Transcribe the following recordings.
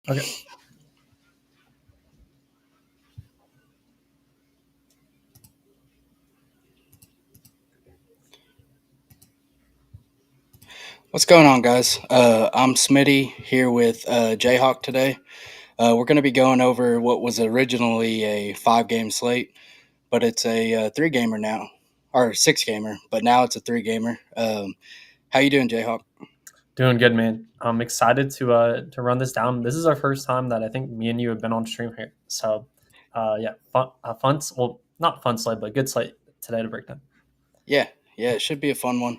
Okay. What's going on, guys? I'm Smitty here with Jayhawk today. We're going to be going over what was originally a 5 game slate, but it's a three gamer now, or 6 gamer, but now it's a 3 gamer. How you doing, Jayhawk? Doing good, man. I'm excited to run this down. This is our first time that I think me and you have been on stream here. So, yeah, fun. Well, not fun slate, but good slate today to break down. Yeah, yeah, it should be a fun one.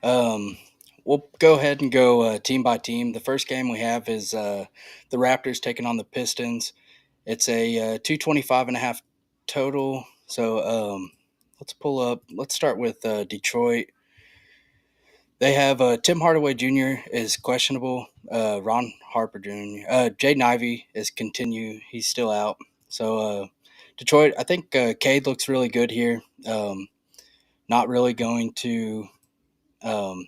Um, we'll go ahead and go team by team. The first game we have is the Raptors taking on the Pistons. It's a 225 and a half total. So let's pull up. Let's start with Detroit. They have Tim Hardaway Jr. is questionable. Ron Harper Jr. Jaden Ivey is continue. He's still out. So Detroit, I think Cade looks really good here. Not really going to um,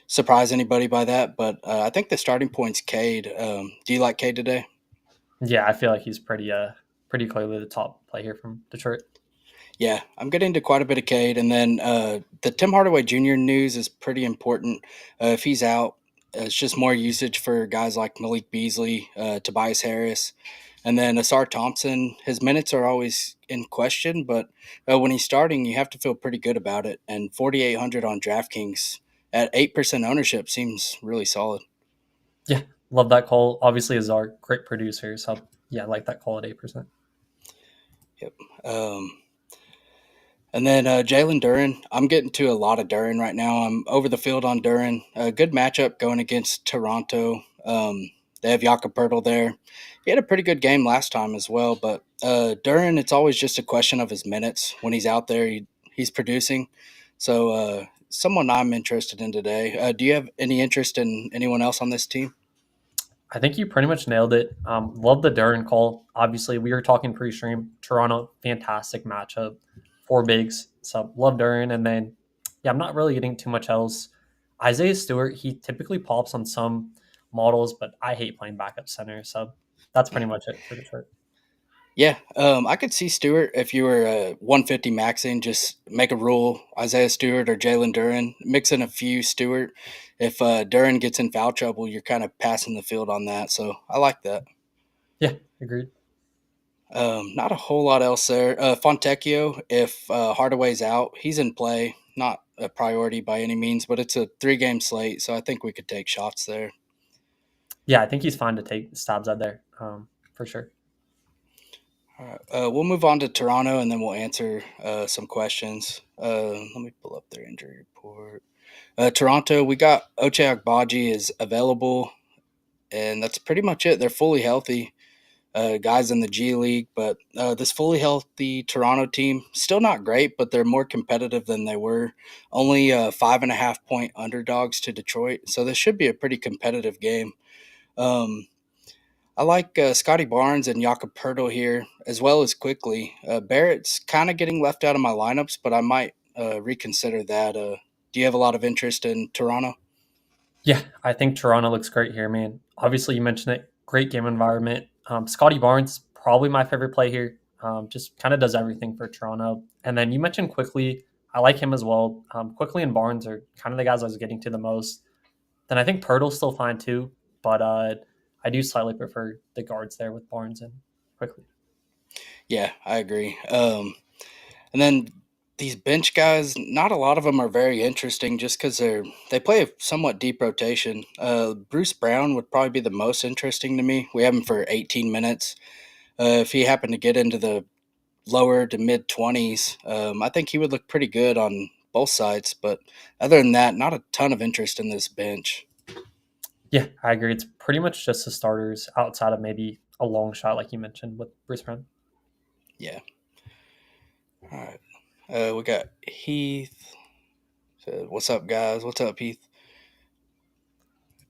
surprise anybody by that, but I think the starting point's Cade. Do you like Cade today? Yeah, I feel like he's pretty clearly the top play here from Detroit. Yeah, I'm getting into quite a bit of Cade, and then the Tim Hardaway Jr. news is pretty important. If he's out, it's just more usage for guys like Malik Beasley, Tobias Harris, and then Asar Thompson. His minutes are always in question, but when he's starting, you have to feel pretty good about it. And 4,800 on DraftKings at 8% ownership seems really solid. Yeah, love that call. Obviously, is our great producer. So yeah, I like that call at 8%. Yep. And then Jalen Duran. I'm getting to a lot of Duran right now. I'm over the field on Duran. A good matchup going against Toronto. They have Jakob Pertl there. He had a pretty good game last time as well. But Duran, it's always just a question of his minutes. When he's out there, he's producing. So someone I'm interested in today. Do you have any interest in anyone else on this team? I think you pretty much nailed it. Love the Duran call. Obviously, we were talking pre-stream. Toronto, fantastic matchup. Four bigs. So love Duran. And then, yeah, I'm not really getting too much else. Isaiah Stewart, he typically pops on some models, but I hate playing backup center. So that's pretty much it for Detroit. Yeah, I could see Stewart if you were 150 maxing, just make a rule Isaiah Stewart or Jalen Duran, mix in a few Stewart. If Duran gets in foul trouble, you're kind of passing the field on that. So I like that. Yeah, agreed. Not a whole lot else there. Fontecchio, if Hardaway's out, he's in play. Not a priority by any means, but it's a 3 game slate, so I think we could take shots there. Yeah, I think he's fine to take stabs out there for sure. All right, we'll move on to Toronto, and then we'll answer some questions. Let me pull up their injury report. Toronto, we got Ochai Agbaji is available, and that's pretty much it. They're fully healthy, guys in the G League, but this fully healthy Toronto team still not great, but they're more competitive than they were. Only 5.5 point underdogs to Detroit, so this should be a pretty competitive game. Um, I like Scotty Barnes and Jakob Pertl here, as well as quickly. Barrett's kind of getting left out of my lineups, but I might reconsider that. Do you have a lot of interest in Toronto? Yeah, I think Toronto looks great here, man. Obviously, you mentioned it. Great game environment. Scotty Barnes, probably my favorite play here. Just kind of does everything for Toronto. And then you mentioned Quickly. I like him as well. Quickly and Barnes are kind of the guys I was getting to the most. Then I think Pirtle's still fine too, but I do slightly prefer the guards there with Barnes and Quickly. Yeah, I agree. And then these bench guys, not a lot of them are very interesting just because they play a somewhat deep rotation. Bruce Brown would probably be the most interesting to me. We have him for 18 minutes. If he happened to get into the lower to mid 20s, I think he would look pretty good on both sides. But other than that, not a ton of interest in this bench. Yeah, I agree. It's pretty much just the starters outside of maybe a long shot, like you mentioned with Bruce Brown. Yeah. All right. We got Heath. So, what's up, guys? What's up, Heath?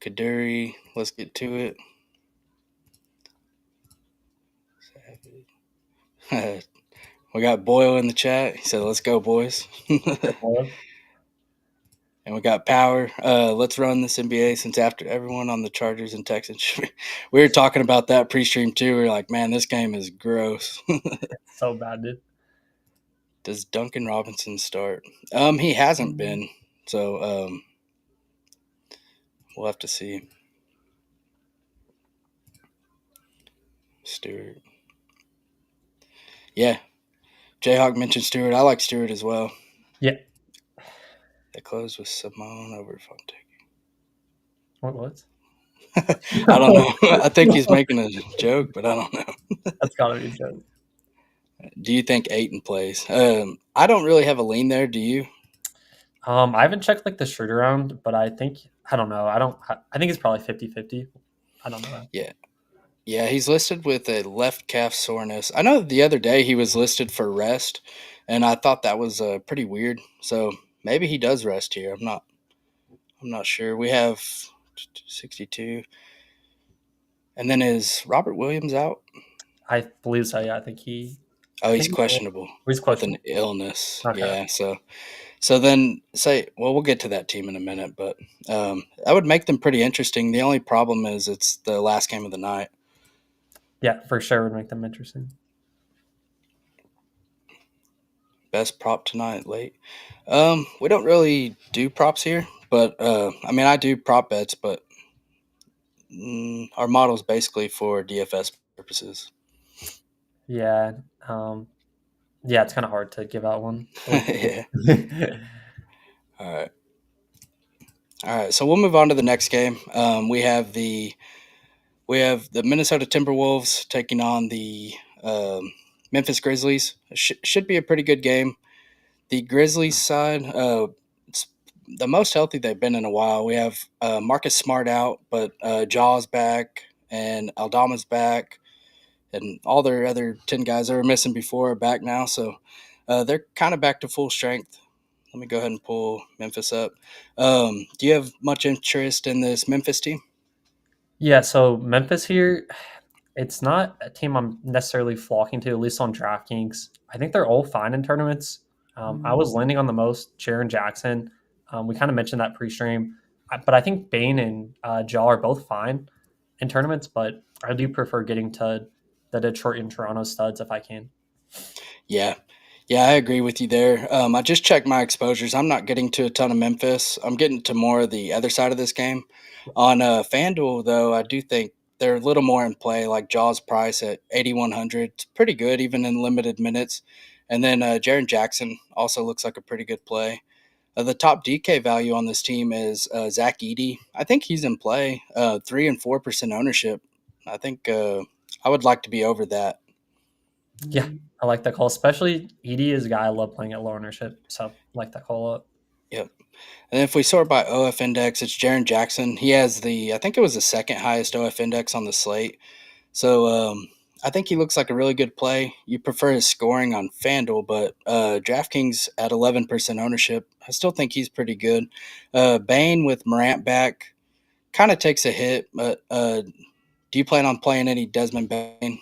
Kaduri. Let's get to it. We got Boyle in the chat. He said, "Let's go, boys." Yep, well, And we got power. Let's run this NBA since after everyone on the Chargers and Texans. We were talking about that pre-stream too. We were like, man, this game is gross. So bad, dude. Does Duncan Robinson start? He hasn't been. So we'll have to see. Stewart. Yeah. Jayhawk mentioned Stewart. I like Stewart as well. Yeah. They closed with Simone over Fontaine. What? I don't know. I think he's making a joke, but I don't know. That's gotta be a joke. Do you think Aiton plays? I don't really have a lean there. Do you? I haven't checked like the shoot around, but I don't know. I think it's probably 50-50. I don't know. Yeah. Yeah, he's listed with a left calf soreness. I know the other day he was listed for rest, and I thought that was pretty weird. So maybe he does rest here. I'm not sure. We have 62, and then is Robert Williams out? I believe so. Yeah, Oh, I he's think questionable he's with an questionable. illness. Okay. Yeah, so then say, well, we'll get to that team in a minute, but that would make them pretty interesting. The only problem is it's the last game of the night. Yeah, for sure would make them interesting. Best prop tonight, late. We don't really do props here, but I mean, I do prop bets, but our model is basically for DFS purposes. Yeah. Um, yeah, it's kind of hard to give out one. Yeah. All right. All right. So we'll move on to the next game. We have the Minnesota Timberwolves taking on the Memphis Grizzlies. Should be a pretty good game. The Grizzlies side, it's the most healthy they've been in a while. We have Marcus Smart out, but Jaw's back and Aldama's back, and all their other 10 guys that were missing before are back now. So they're kind of back to full strength. Let me go ahead and pull Memphis up. Do you have much interest in this Memphis team? Yeah, so Memphis here, it's not a team I'm necessarily flocking to, at least on DraftKings. I think they're all fine in tournaments. I was landing on the most Jaron Jackson. We kind of mentioned that pre-stream, but I think Bane and Jaw are both fine in tournaments. But I do prefer getting to the Detroit and Toronto studs if I can. Yeah. Yeah, I agree with you there. I just checked my exposures. I'm not getting to a ton of Memphis. I'm getting to more of the other side of this game. On FanDuel, though, I do think they're a little more in play, like Jaws price at 8,100. It's pretty good, even in limited minutes. And then Jaron Jackson also looks like a pretty good play. The top DK value on this team is Zach Edey. I think he's in play, 3 and 4% ownership. I think I would like to be over that. Yeah, I like that call, especially Edie is a guy I love playing at low ownership, so I like that call up. Yep. And if we sort by OF index, it's Jaron Jackson. He has I think it was the second highest OF index on the slate. So I think he looks like a really good play. You prefer his scoring on FanDuel, but DraftKings at 11% ownership, I still think he's pretty good. Bane with Morant back kind of takes a hit, but do you plan on playing any Desmond Bane?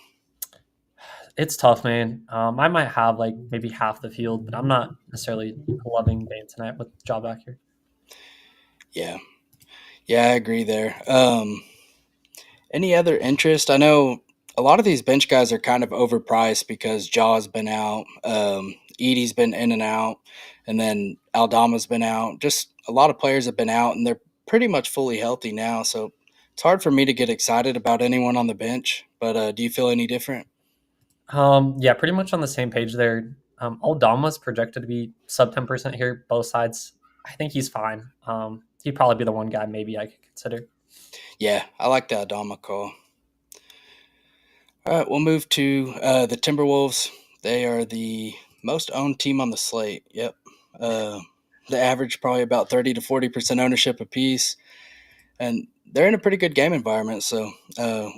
It's tough, man. I might have like maybe half the field, but I'm not necessarily loving Bane tonight with job back here. Yeah. Yeah, I agree there. Any other interest? I know a lot of these bench guys are kind of overpriced because Jaw's been out, Edie's been in and out, and then Aldama's been out. Just a lot of players have been out, and they're pretty much fully healthy now. So it's hard for me to get excited about anyone on the bench. But do you feel any different? Yeah, pretty much on the same page there. Aldama's projected to be sub 10% here, both sides. I think he's fine. He'd probably be the one guy maybe I could consider. Yeah, I like the Aldama call. All right, we'll move to the Timberwolves. They are the most owned team on the slate. Yep. Uh, the average probably about 30 to 40% ownership apiece. And they're in a pretty good game environment, so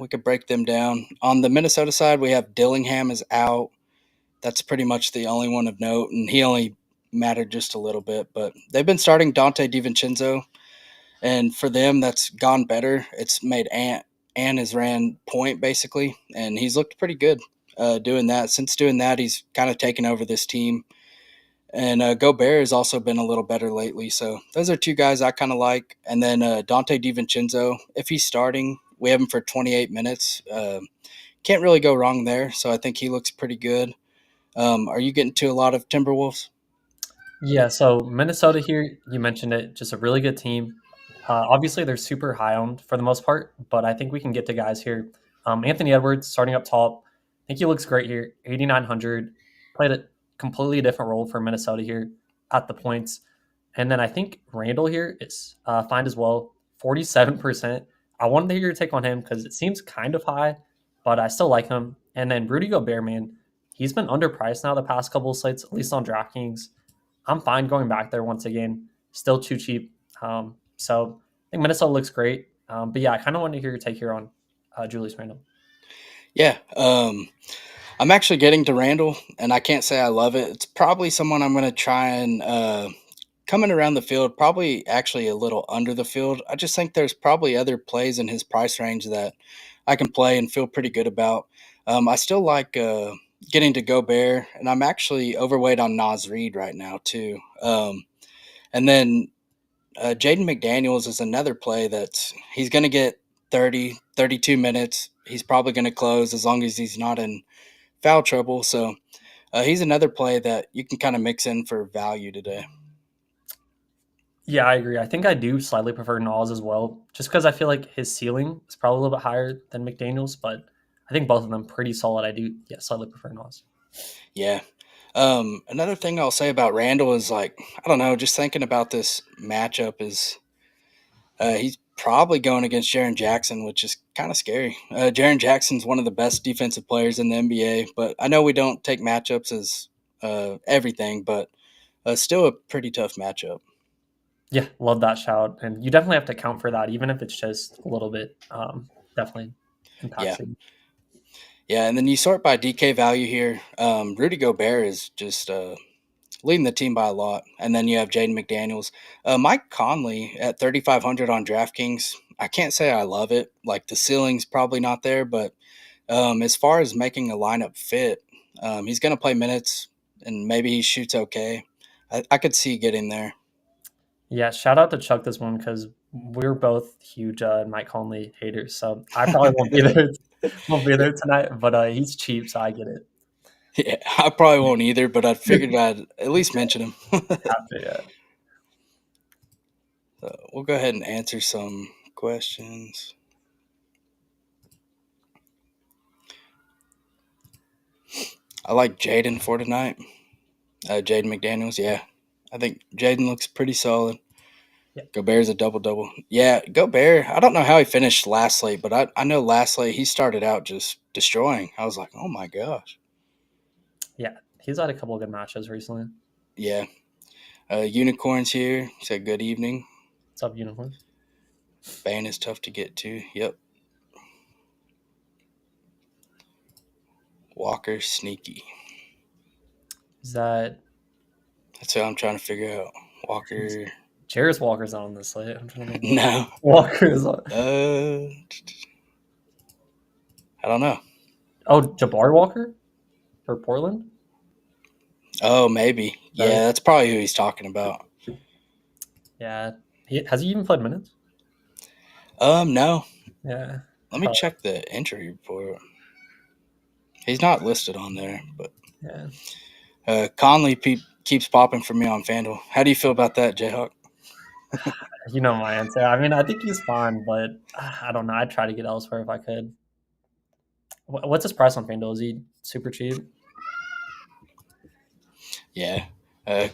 we could break them down. On the Minnesota side, we have Dillingham is out. That's pretty much the only one of note, and he only mattered just a little bit. But they've been starting Dante DiVincenzo, and for them, that's gone better. It's made Ant has ran point basically, and he's looked pretty good doing that. Since doing that, he's kind of taken over this team. And Gobert has also been a little better lately. So those are two guys I kind of like. And then Dante DiVincenzo, if he's starting, we have him for 28 minutes. Can't really go wrong there. So I think he looks pretty good. Are you getting to a lot of Timberwolves? Yeah, so Minnesota here, you mentioned it, just a really good team. Obviously, they're super high owned for the most part, but I think we can get to guys here. Anthony Edwards starting up top. I think he looks great here. 8,900. Played a completely different role for Minnesota here at the points. And then I think Randall here is fine as well. 47%. I wanted to hear your take on him because it seems kind of high, but I still like him. And then Rudy Gobert, man, he's been underpriced now the past couple of slates, at least on DraftKings. I'm fine going back there once again. Still too cheap. So I think Minnesota looks great. But yeah, I kind of want to hear your take here on Julius Randle. Yeah. I'm actually getting to Randall, and I can't say I love it. It's probably someone I'm going to try and coming around the field, probably actually a little under the field. I just think there's probably other plays in his price range that I can play and feel pretty good about. I still like getting to Gobert, and I'm actually overweight on Nas Reed right now, too. And then Jaden McDaniels is another play that's he's going to get 30, 32 minutes. He's probably going to close as long as he's not in foul trouble. So he's another play that you can kind of mix in for value today. Yeah, I agree. I think I do slightly prefer Nas as well, just because I feel like his ceiling is probably a little bit higher than McDaniel's, but I think both of them pretty solid. I do, yeah, slightly prefer Nas. Yeah. Another thing I'll say about Randall is like, I don't know, just thinking about this matchup is he's probably going against Jaren Jackson, which is kind of scary. Jaren Jackson's one of the best defensive players in the NBA, but I know we don't take matchups as everything, but still a pretty tough matchup. Yeah, love that shout. And you definitely have to account for that, even if it's just a little bit, definitely Yeah. impacts it. Yeah. And then you sort by DK value here. Rudy Gobert is just leading the team by a lot. And then you have Jaden McDaniels. Mike Conley at 3,500 on DraftKings. I can't say I love it. Like the ceiling's probably not there, but as far as making a lineup fit, he's going to play minutes and maybe he shoots okay. I could see getting there. Yeah, shout out to Chuck this one because we're both huge Mike Conley haters. So I probably won't be there won't be there tonight, but he's cheap, so I get it. Yeah, I probably won't either, but I figured I'd at least mention him. Have to, yeah. So we'll go ahead and answer some questions. I like Jaden for tonight. Jaden McDaniels, yeah. I think Jaden looks pretty solid. Yeah. Gobert's a double double. Yeah, Gobert. I don't know how he finished last slate, but I know last slate he started out just destroying. I was like, oh my gosh. Yeah. He's had a couple of good matches recently. Yeah. Unicorns here. Said good evening. What's up, Unicorns? Bane is tough to get to. Yep. Walker sneaky. Is that That's what I'm trying to figure out. Walker. Jarris Walker's not on this slate? I'm trying to think what No. Walker is on. I don't know. Oh, Jabari Walker for Portland? Oh, maybe. That Yeah, is, that's probably who he's talking about. yeah. Has he even played minutes? No. Yeah. Let me check the injury report. He's not listed on there, but Yeah. Conley keeps popping for me on FanDuel. How do you feel about that, Jayhawk? You know my answer. I mean, I think he's fine, but I don't know. I'd try to get elsewhere if I could. What's his price on FanDuel? Is he super cheap? Yeah,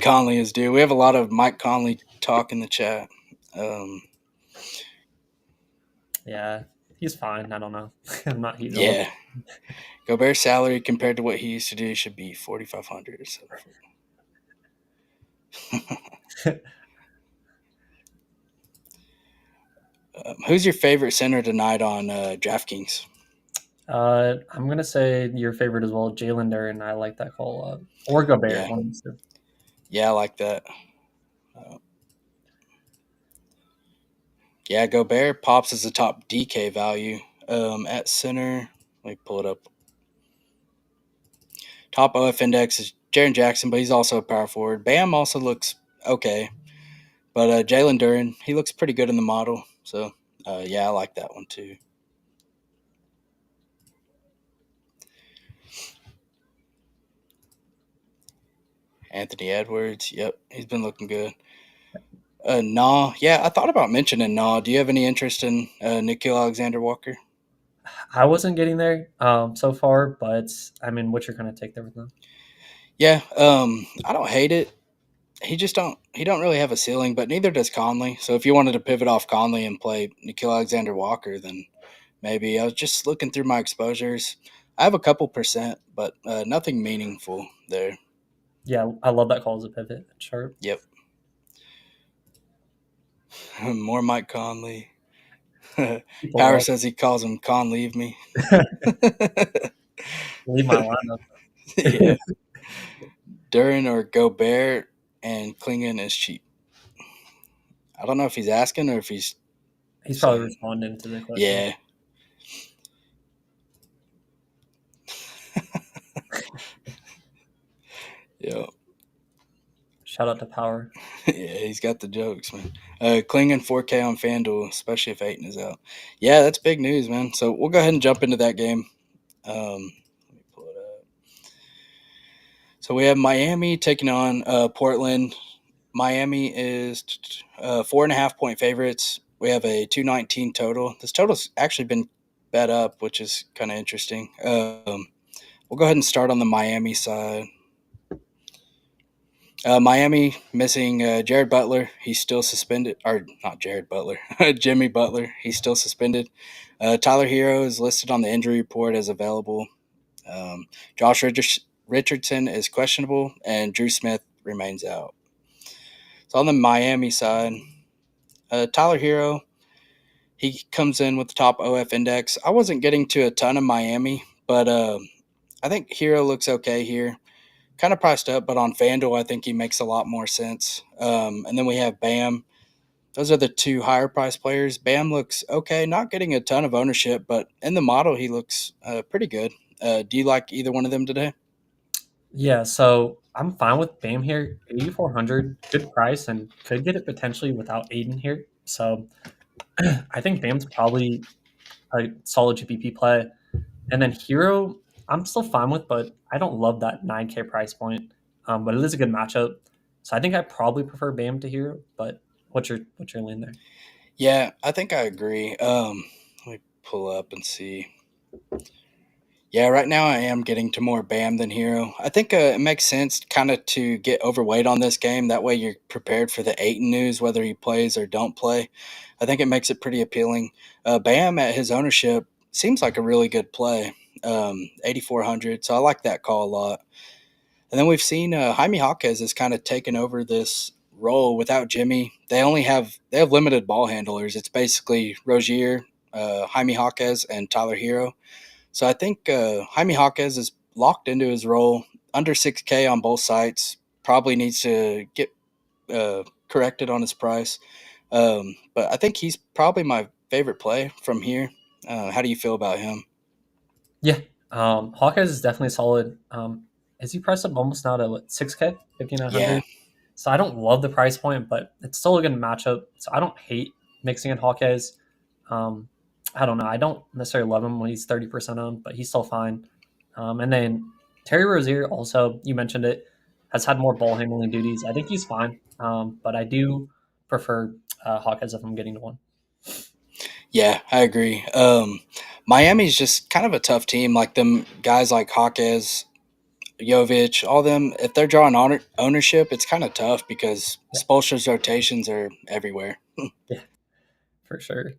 Conley is due. We have a lot of Mike Conley talk in the chat. Yeah, he's fine. I don't know. I'm not huge on Yeah, Gobert's salary compared to what he used to do should be 4,500 or so. him. Who's your favorite center tonight on DraftKings? I'm gonna say your favorite as well, Jalen Duren. I like that call a lot. Or Gobert. Yeah, One of these two. yeah, I like that. Yeah, Gobert pops as the top DK value at center. Let me pull it up. Top OF index is Jaren Jackson, but he's also a power forward. Bam also looks okay, but Jalen Duren, he looks pretty good in the model. So yeah, I like that one too. Anthony Edwards, yep, he's been looking good. Nah, yeah, I thought about mentioning Nah. Do you have any interest in Nikhil Alexander Walker? I wasn't getting there so far, but I mean, what you're going to take there with them? Yeah, I don't hate it. He don't really have a ceiling, but neither does Conley. So if you wanted to pivot off Conley and play Nikhil Alexander Walker, then maybe. I was just looking through my exposures. I have a couple percent, but nothing meaningful there. Yeah, I love that call as a pivot. Sharp. Yep. More Mike Conley. People Power love says he calls him Con Leave Me. leave my lineup. Yeah. Duran or Gobert and Klingon is cheap. I don't know if he's asking or if he's He's probably saying, responding to the question. yeah. Yeah. Shout out to Power. Yeah, he's got the jokes, man. Klingon 4K on FanDuel, especially if Aiton is out. Yeah, that's big news, man. So we'll go ahead and jump into that game. Let me pull it up. So we have Miami taking on Portland. Miami is 4.5 point favorites. We have a 219 total. This total's actually been bet up, which is kind of interesting. We'll go ahead and start on the Miami side. Miami missing Jared Butler. He's still suspended. Or not Jared Butler. Jimmy Butler. He's still suspended. Tyler Hero is listed on the injury report as available. Josh Richardson is questionable, and Drew Smith remains out. So on the Miami side, Tyler Hero, he comes in with the top OF index. I wasn't getting to a ton of Miami, but I think Hero looks okay here. Kind of priced up, but on FanDuel, I think he makes a lot more sense. And then we have Bam. Those are the two higher price players. Bam looks okay, not getting a ton of ownership, but in the model, he looks pretty good. Do you like either one of them today? Yeah, so I'm fine with Bam here. 8,400, good price, and could get it potentially without Aiden here. So I think Bam's probably a solid GPP play. And then Hero, I'm still fine with, but I don't love that 9K price point. But it is a good matchup. So I think I probably prefer Bam to Hero. But what's your lean there? Yeah, I think I agree. Let me pull up and see. Yeah, right now I am getting to more Bam than Hero. I think it makes sense kind of to get overweight on this game. That way you're prepared for the Aiton news, whether he plays or don't play. I think it makes it pretty appealing. Bam at his ownership seems like a really good play, 8,400. So I like that call a lot. And then we've seen Jaime Jaquez has kind of taken over this role without Jimmy. They have limited ball handlers. It's basically Rozier, Jaime Jaquez, and Tyler Hero. So I think Jaime Jaquez is locked into his role, under 6K on both sites. Probably needs to get corrected on his price. But I think he's probably my favorite play from here. How do you feel about him? Yeah, Hawkeyes is definitely solid. Is he priced up almost now to what, 6K, Yeah, 5,900? So I don't love the price point, but it's still a good matchup. So I don't hate mixing in Hawkeyes. Um, I don't know. I don't necessarily love him when he's 30% owned, but he's still fine. And then Terry Rozier also, you mentioned it, has had more ball handling duties. I think he's fine, but I do prefer Hawkeyes if I'm getting to one. yeah, I agree. Miami's just kind of a tough team. Like them guys like Jaquez, Jovic, all them. If they're drawing ownership, it's kind of tough because Yeah, Spolster's rotations are everywhere. yeah, for sure.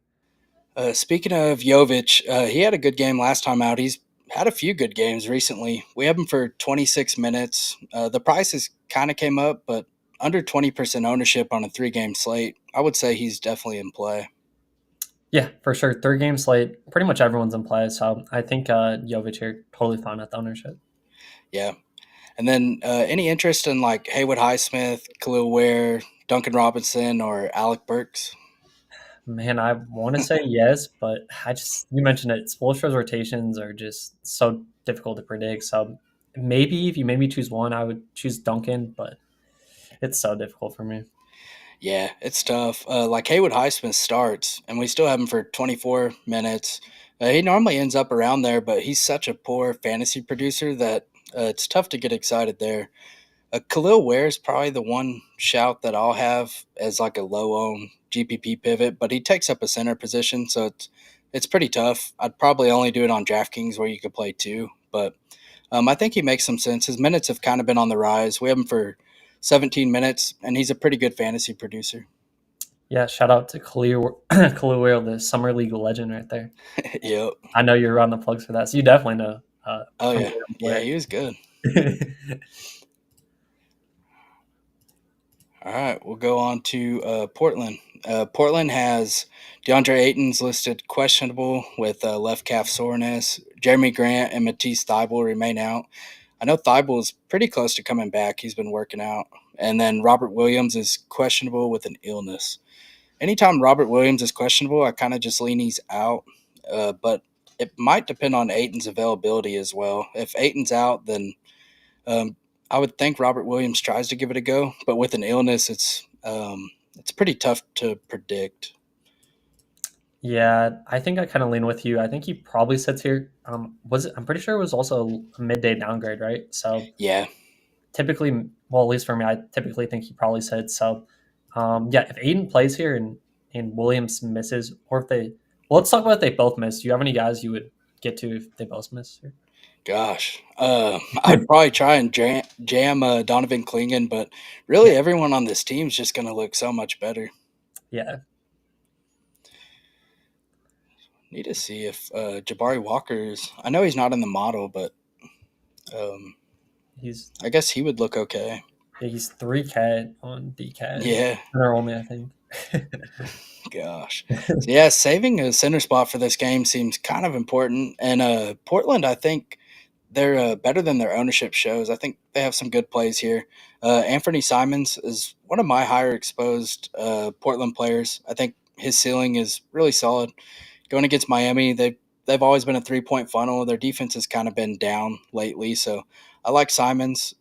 Speaking of Jovic, he had a good game last time out. He's had a few good games recently. We have him for 26 minutes. The prices kind of came up, but under 20% ownership on a 3 game slate, I would say he's definitely in play. Yeah, for sure. Third game slate, pretty much everyone's in play. So I think Jovic here totally fine at the ownership. Yeah. And then any interest in like Haywood Highsmith, Khalil Ware, Duncan Robinson, or Alec Burks? Man, I want to say yes, but you mentioned it. Spoelstra's rotations are just so difficult to predict. So maybe if you made me choose one, I would choose Duncan, but it's so difficult for me. Yeah, it's tough. Like Haywood Highsmith starts, and we still have him for 24 minutes. He normally ends up around there, but he's such a poor fantasy producer that it's tough to get excited there. Khalil Ware is probably the one shout that I'll have as like a low owned GPP pivot, but he takes up a center position, so it's pretty tough. I'd probably only do it on DraftKings where you could play two, but I think he makes some sense. His minutes have kind of been on the rise. We have him for 17 minutes, and he's a pretty good fantasy producer. Yeah, shout out to Khalil, Khalil Whale, the summer league legend right there. Yep. I know you're on the plugs for that, so you definitely know Oh from yeah, Khalil yeah, Ware. he was good. All right, we'll go on to Portland. Portland has DeAndre Ayton's listed questionable with left calf soreness. Jeremy Grant and Matisse Thybulle remain out. I know Thybulle's pretty close to coming back. He's been working out. And then Robert Williams is questionable with an illness. Anytime Robert Williams is questionable, I kind of just lean he's out. But it might depend on Ayton's availability as well. If Ayton's out, then um, I would think Robert Williams tries to give it a go, but with an illness, it's pretty tough to predict. Yeah, I think I kind of lean with you. I think he probably sits here. Was it, I'm pretty sure it was also a midday downgrade, right? So Yeah, typically, well, at least for me, I typically think he probably sits. So, yeah, if Aiden plays here and Williams misses, or if they, well, let's talk about if they both miss. Do you have any guys you would get to if they both miss here? gosh, I'd probably try and jam Donovan Clingan, but really everyone on this team is just going to look so much better. Yeah, Need to see if Jabari Walker's. I know he's not in the model, but um, he's I guess he would look okay. he's 3K on DK, Yeah, center only, I think. gosh. So yeah, saving a center spot for this game seems kind of important. And Portland, I think they're better than their ownership shows. I think they have some good plays here. Anthony Simons is one of my higher exposed Portland players. I think his ceiling is really solid. Going against Miami, they've always been a 3 point funnel. Their defense has kind of been down lately, so I like Simons.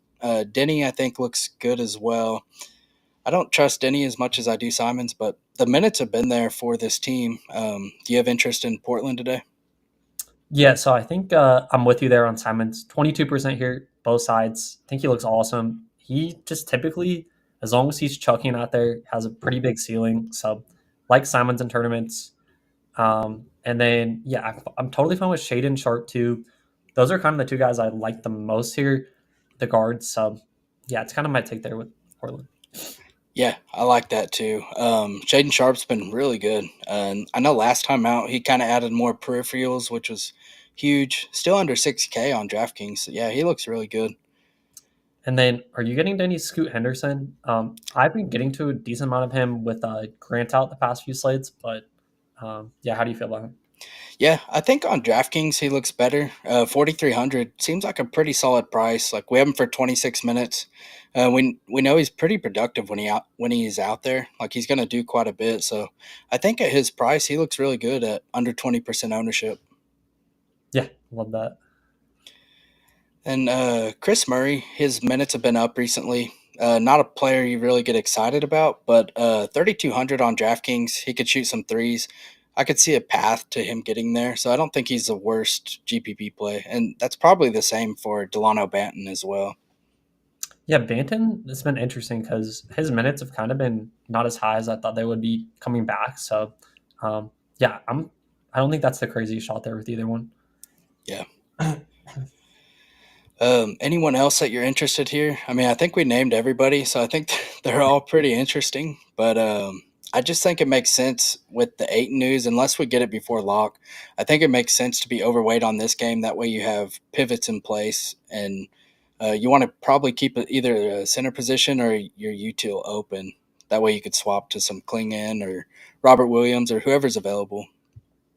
Denny, I think, looks good as well. I don't trust Denny as much as I do Simons, but the minutes have been there for this team. Do you have interest in Portland today? Yeah, so I think I'm with you there on Simons. 22% here, both sides. I think he looks awesome. He just typically, as long as he's chucking out there, has a pretty big ceiling. So, like Simons in tournaments. And then, yeah, I'm totally fine with Shaden Sharp too. Those are kind of the two guys I like the most here, the guards. So, yeah, it's kind of my take there with Portland. Yeah, I like that too. Shaden Sharp's been really good. And I know last time out, he kind of added more peripherals, which was huge. Still under 6K on DraftKings. So yeah, he looks really good. And then, are you getting to any Scoot Henderson? I've been getting to a decent amount of him with Grant out the past few slates, but yeah, how do you feel about him? Yeah, I think on DraftKings he looks better. 4,300 seems like a pretty solid price. Like we have him for 26 minutes. We know he's pretty productive when he's out there. Like he's going to do quite a bit. So I think at his price he looks really good at under 20% ownership. Yeah, love that. And Chris Murray, his minutes have been up recently. Not a player you really get excited about, but 3,200 on DraftKings, he could shoot some threes. I could see a path to him getting there, so I don't think he's the worst GPP play, and that's probably the same for Delano Banton as well. Yeah, Banton, it's been interesting because his minutes have kind of been not as high as I thought they would be coming back. So, yeah, I don't think that's the craziest shot there with either one. Yeah. Anyone else that you're interested here? I mean, I think we named everybody, so I think they're all pretty interesting. But I just think it makes sense with the eight news, unless we get it before lock. I think it makes sense to be overweight on this game. That way, you have pivots in place, and you want to probably keep either a center position or your util open. That way, you could swap to some Klingon or Robert Williams or whoever's available.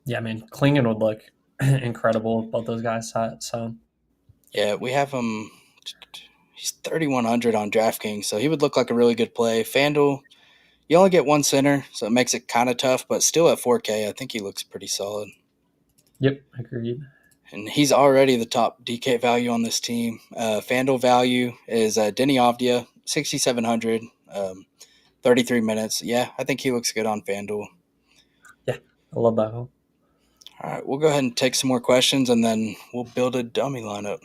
Yeah, I mean, Klingon would look incredible, both those guys sat. So, Yeah, we have him. He's 3,100 on DraftKings, so he would look like a really good play. FanDuel, you only get one center, so it makes it kind of tough, but still at 4K, I think he looks pretty solid. yep, agreed. and he's already the top DK value on this team. FanDuel value is Denny Avdia, 6,700, 33 minutes. Yeah, I think he looks good on FanDuel. Yeah, I love that. All right, we'll go ahead and take some more questions, and then we'll build a dummy lineup.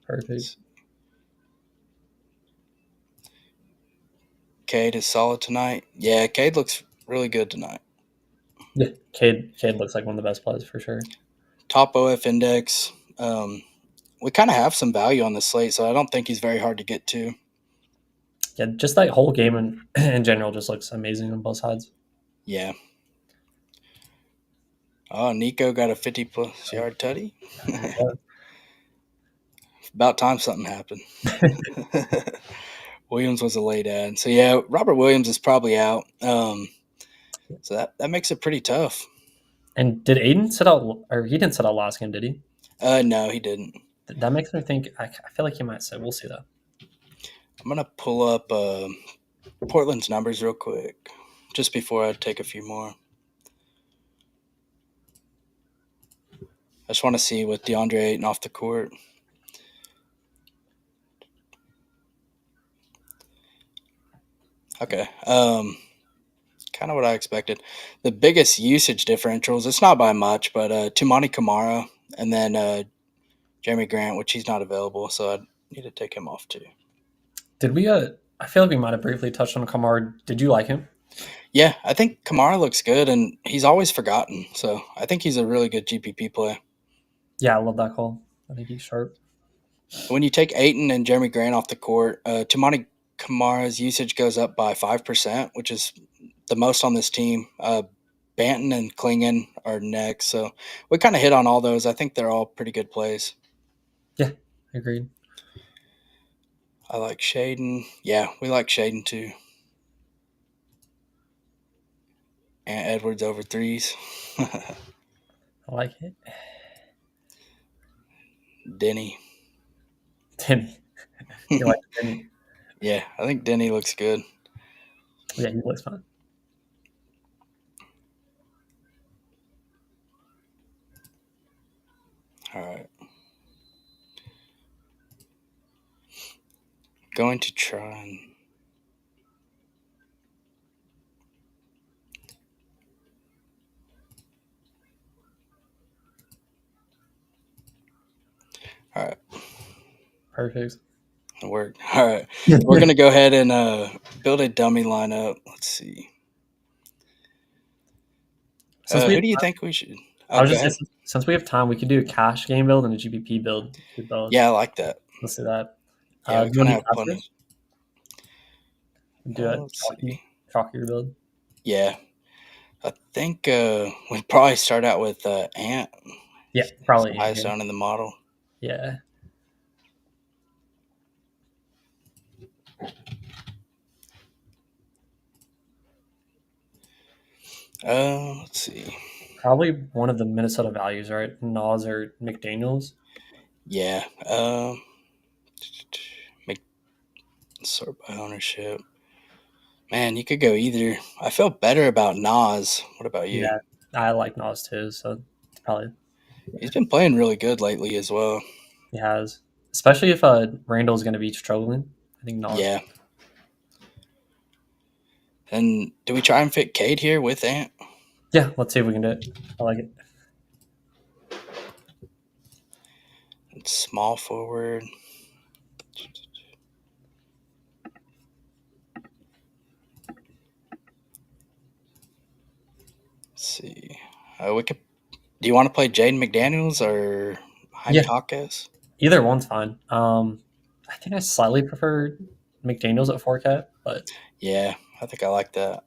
Perfect. Cade is solid tonight. Yeah, Cade looks really good tonight. Yeah, Cade looks like one of the best plays for sure. Top OF index. We kind of have some value on the slate, so I don't think he's very hard to get to. Yeah, just that whole game in general just looks amazing on both sides. Yeah. Oh, Nico got a 50-plus yard tutty. About time something happened. Williams was a late ad. So, yeah, Robert Williams is probably out. So that makes it pretty tough. And did Aiden sit out, or he didn't sit out last game, did he? No, he didn't. That makes me think, I feel like he might sit. We'll see, though. I'm going to pull up Portland's numbers real quick, just before I take a few more. I just want to see with DeAndre Ayton off the court. Okay. Kind of what I expected. The biggest usage differentials, it's not by much, but Tumani Kamara and then Jeremy Grant, which he's not available, so I need to take him off too. Did we, I feel like we might have briefly touched on Kamara. Did you like him? Yeah, I think Kamara looks good, and he's always forgotten, so I think he's a really good GPP play. Yeah, I love that call. I think he's sharp. When you take Ayton and Jeremy Grant off the court, Tumani Kamara's usage goes up by 5%, which is the most on this team. Banton and Klingon are next, so we kind of hit on all those. I think they're all pretty good plays. Yeah, agreed. I like Shaden. Yeah, we like Shaden too. And Edwards over threes. I like it. Denny. Denny. You like Denny? Yeah, I think Denny looks good. Yeah, he looks fun. All right. Going to try and... All right. Perfect. It worked. All right. We're going to go ahead and build a dummy lineup. Let's see. Who do you think we should... I was just saying, since we have time, we could do a cash game build and a GPP build. Yeah, I like that. Let's do that. Yeah, do you want to have plenty. Do a chalkier build? Yeah. I think we'd probably start out with Ant. Yeah, probably. Highest down in the model. Yeah. Let's see. Probably one of the Minnesota values, right? Nas or McDaniels. Yeah. Sort by ownership. Man, you could go either. I feel better about Nas. What about you? Yeah, I like Nas too, so it's probably. He's been playing really good lately as well. He has, especially if Randall's going to be struggling. I think Nas. Yeah. And do we try and fit Cade here with Ant? Yeah, let's see if we can do it. I like it. It's small forward. Let's see. We could. Do you want to play Jaden McDaniels or Jaime Jaquez? Either one's fine. I think I slightly prefer McDaniels at 4K, but yeah, I think I like that.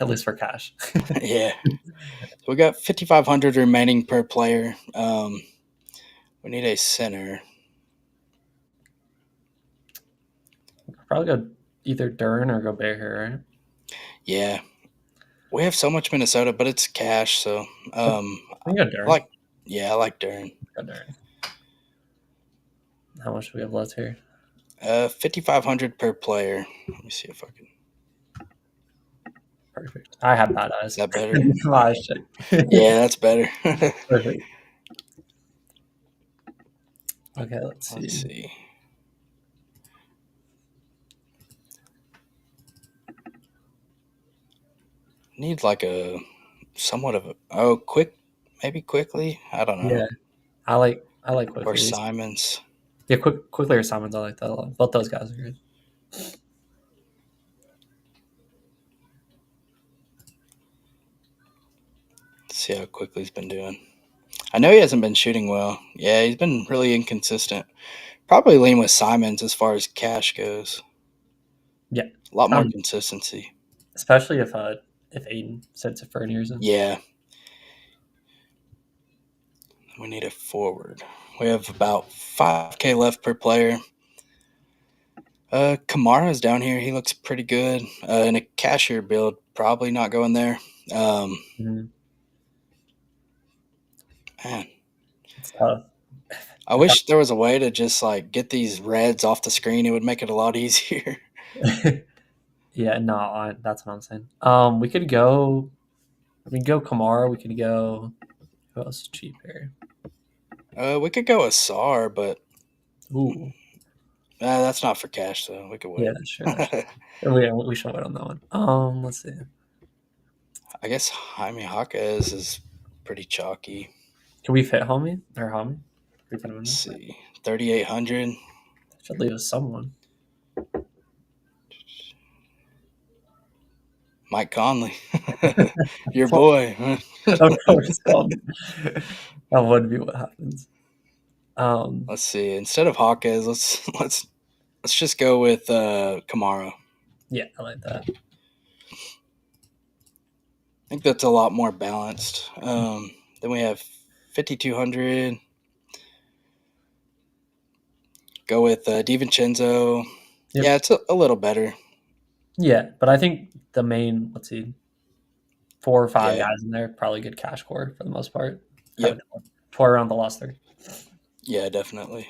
At least for cash. Yeah. So we got 5,500 remaining per player. We need a center. Probably go either Duran or Gobert here, right? Yeah. We have so much Minnesota, but it's cash, so I think Duran. I like Duran. Go Duran. How much do we have left here? 5,500 per player. Let me see if I can. Perfect. I have bad eyes. Is that better? My eyes check. Yeah, that's better. Perfect. Okay, let's Let's see. see. Need like a somewhat of a maybe quickly. I don't know. Yeah, I like Or quickly. Simons. Yeah, quickly or Simons. I like that a lot. Both those guys are good. Let's see how quickly he's been doing. I know he hasn't been shooting well. Yeah, he's been really inconsistent. Probably lean with Simons as far as cash goes. Yeah, A lot more um, consistency. especially if Aiden sits it for any reason. Yeah, we need a forward. We have about 5K left per player. Kamara's down here. He looks pretty good. In a cashier build, probably not going there. Um, Mhm. man, It's tough. I If wish there was a way to just like get these reds off the screen. It would make it a lot easier. yeah, no, that's what I'm saying. We could go. We could go Kamara. We could go. Who else is cheap here? We could go with SAR, but Ooh, that's not for cash, so we could yeah, wait. sure. We should wait on that one. Let's see. I guess Jaime Jaquez is pretty chalky. Can we fit homie or homie? Can we fit him in Let's there? see, 3,800. Should leave us someone. Mike Conley, your boy. Of course, that would be what happens. Um, Let's see. Instead of Jaquez, let's just go with Kamara. yeah, I like that. I think that's a lot more balanced. Then we have 5,200. Go with DiVincenzo. Yep. Yeah, it's a little better. Yeah, but I think the main, let's see, 4 or 5 Yeah. guys in there, probably good cash core for the most part. Kind Yep. of tour around the last three. Yeah, definitely.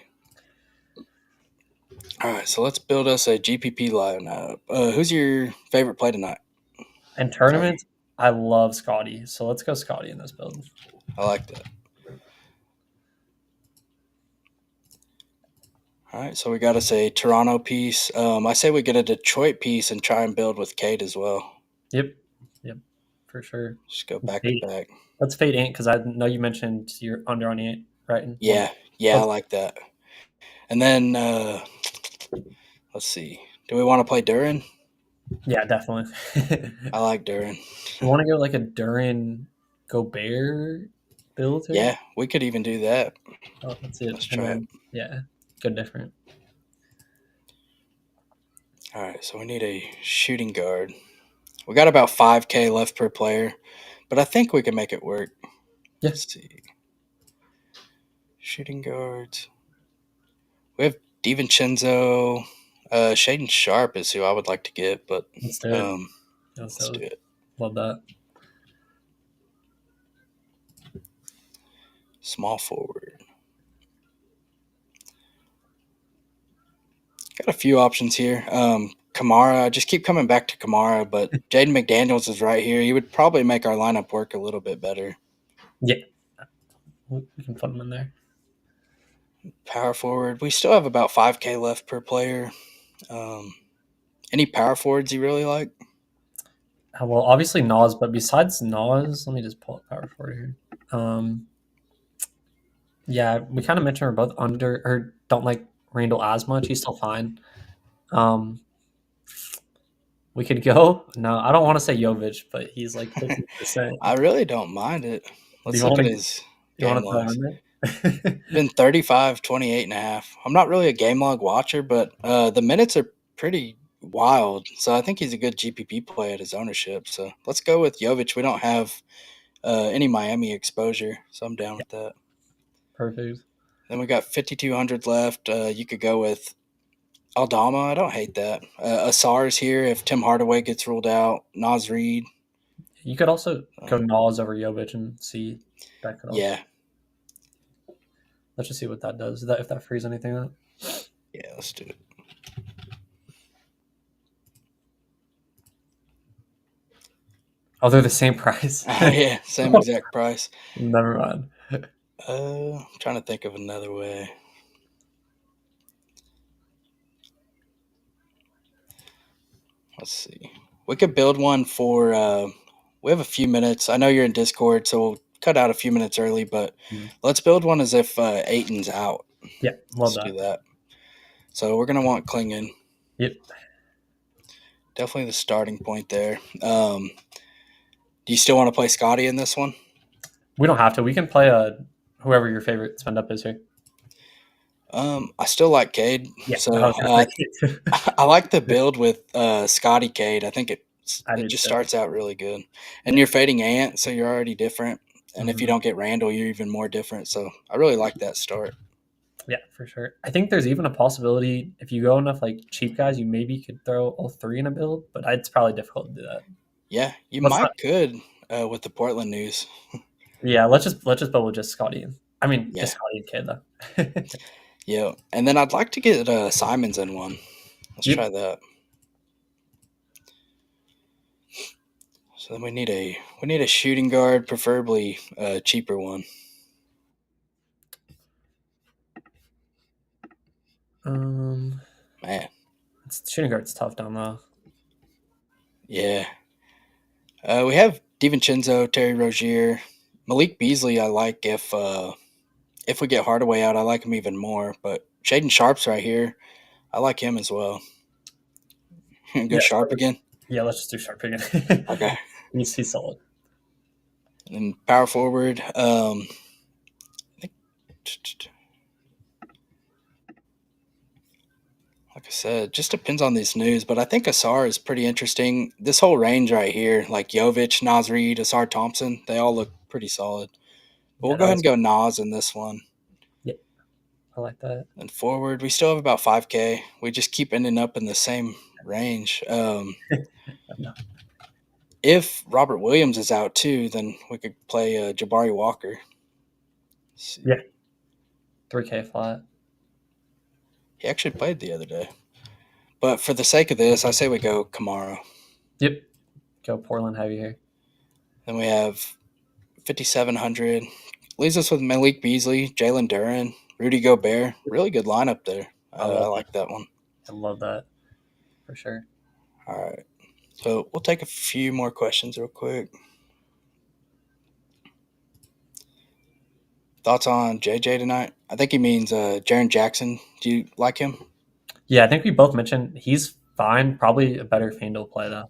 All right, so let's build us a GPP lineup. Who's your favorite play tonight? And Sorry, tournaments, I love Scotty. So let's go Scotty in this build. I like that. All right, so we got us a Toronto piece. I say we get a Detroit piece and try and build with Cade as well. Yep. Yep. For sure. Just go back to Fade. back. Let's fade Ant because I know you mentioned you're under on Ant, right? And one. Yeah, yeah, I Let's, like that. And then let's see. Do we want to play Duran? yeah, definitely. I like Duran. You want to go like a Duran Gobert build here? Yeah, we could even do that. Oh, that's it. Let's And try it. then, yeah, go different. All right, so we need a shooting guard. We got about 5K left per player, but I think we can make it work. Yeah, Let's see. Shooting guards. We have DiVincenzo. Shaden Sharp is who I would like to get, but let's do it. um, Let's let's do do it. it. Love that. Small forward. Got a few options here. Kamara. I just keep coming back to Kamara, but Jaden McDaniels is right here. He would probably make our lineup work a little bit better. Yeah, we can put them in there. Power forward. We still have about 5K left per player. Um, any power forwards you really like? Well, obviously Nas, but besides Nas, let me just pull up power forward here. Yeah, we kind of mentioned we're both under or don't like Randall as much. He's still fine. Um, we could go. No, I don't want to say Jovic, but he's like 50%. I really don't mind it. Do Let's you look want at to? his You want game to throw logs. in there? Been 35, 28 and a half. I'm not really a game log watcher, but the minutes are pretty wild. So I think he's a good GPP play at his ownership. So let's go with Jovic. We don't have any Miami exposure, so I'm down Yeah, with that. perfect. Then we got 5,200 left. You could go with Aldama. I don't hate that. Asar's here if Tim Hardaway gets ruled out. Nas Reed. You could also go Um, Nas over Jovic and see that could also. yeah, Let's just see what that does. That if that frees anything up. yeah, let's do it. Oh, they're the same price. Yeah, same exact price. Never mind. I'm trying to think of another way. Let's see. We could build one for. We have a few minutes. I know you're in Discord, so we'll cut out a few minutes early. But Mm. let's build one as if Aiton's out. Yeah, love Let's do that. that. So we're gonna want Klingon. Yep. Definitely the starting point there. Do you still want to play Scotty in this one? We don't have to. We can play whoever your favorite spend up is here. I still like Cade, Yeah, I so was gonna say I like the build with Scotty Cade. I think I it did just too. starts out really good, and you're fading Ant, so you're already different. And if you Mhm. don't get Randall, you're even more different. So I really like that start. Yeah, for sure. I think there's even a possibility if you go enough like cheap guys, you maybe could throw all three in a build, but it's probably difficult to do that. Yeah, you Let's not. might could with the Portland news. Yeah, let's just build with just Scotty. I mean, Yeah, just Scotty and Kid though. yeah, and then I'd like to get Simons in one. Let's Yep. try that. So then we need a shooting guard, preferably a cheaper one. Um, Man, shooting guard's tough down low. yeah. We have DiVincenzo, Terry Rozier, Malik Beasley. I like if we get Hardaway out, I like him even more. But Shaden Sharp's right here. I like him as well. Go Yeah, Sharp again. yeah. Let's just do sharp again. Okay. He's solid. And power forward. I think, like I said, just depends on these news. But I think Asar is pretty interesting. This whole range right here, like Jovic, Nas Reed, Asar Thompson, they all look pretty solid. But we'll Yeah, go that ahead and was. go Nas in this one. Yeah, I like that. And forward, we still have about 5K. We just keep ending up in the same range. No. If Robert Williams is out too, then we could play Jabari Walker. Let's see. Yeah, 3K flat. He actually played the other day. But for the sake of this, I say we go Kamara. Yep. Go Portland heavy here. Then we have 5,700. Leaves us with Malik Beasley, Jalen Duran, Rudy Gobert. Really good lineup there. I I love that. like that one. I love that for sure. All right. So we'll take a few more questions real quick. Thoughts on JJ tonight? I think he means Jaren Jackson. Do you like him? Yeah, I think we both mentioned he's fine. Probably a better FanDuel play though.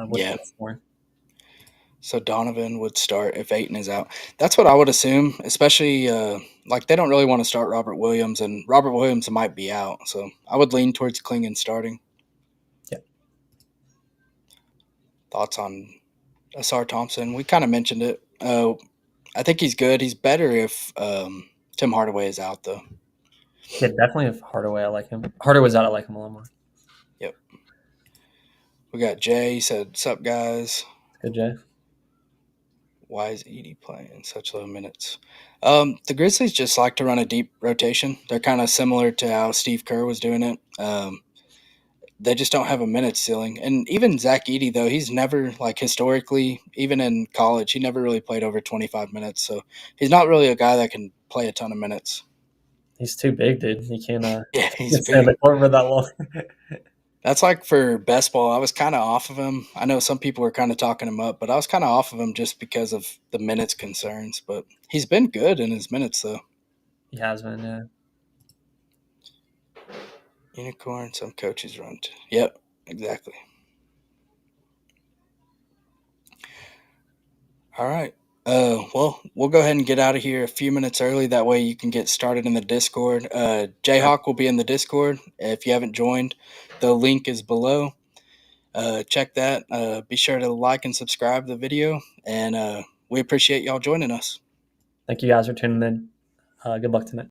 With Yeah. this more. So Donovan would start if Aiton is out. That's what I would assume, especially like they don't really want to start Robert Williams, and Robert Williams might be out. So I would lean towards Klingon starting. Yeah. Thoughts on Asar Thompson? We kind of mentioned it. I think he's good. He's better if Tim Hardaway is out, though. Yeah, definitely if Hardaway, I like him. Hardaway's out, I like him a lot more. Yep. We got Jay. He said, "Sup, guys? Good, Jay. Why is Edie playing such low minutes?" The Grizzlies just like to run a deep rotation. They're kind of similar to how Steve Kerr was doing it. They just don't have a minute ceiling. And even Zach Edey, though, he's never, like, historically, even in college, he never really played over 25 minutes. So he's not really a guy that can play a ton of minutes. He's too big, dude. He can't Yeah, he's can't stay on big. the court for that long. That's like for best ball. I was kind of off of him. I know some people were kind of talking him up, but I was kind of off of him just because of the minutes concerns. But he's been good in his minutes, though. He has been, yeah. Unicorn, some coaches run. Yep, exactly. All right. Well, we'll go ahead and get out of here a few minutes early. That way you can get started in the Discord. Jayhawk will be in the Discord. If you haven't joined, the link is below. Check that. Be sure to like and subscribe to the video. And we appreciate y'all joining us. Thank you guys for tuning in. Good luck tonight.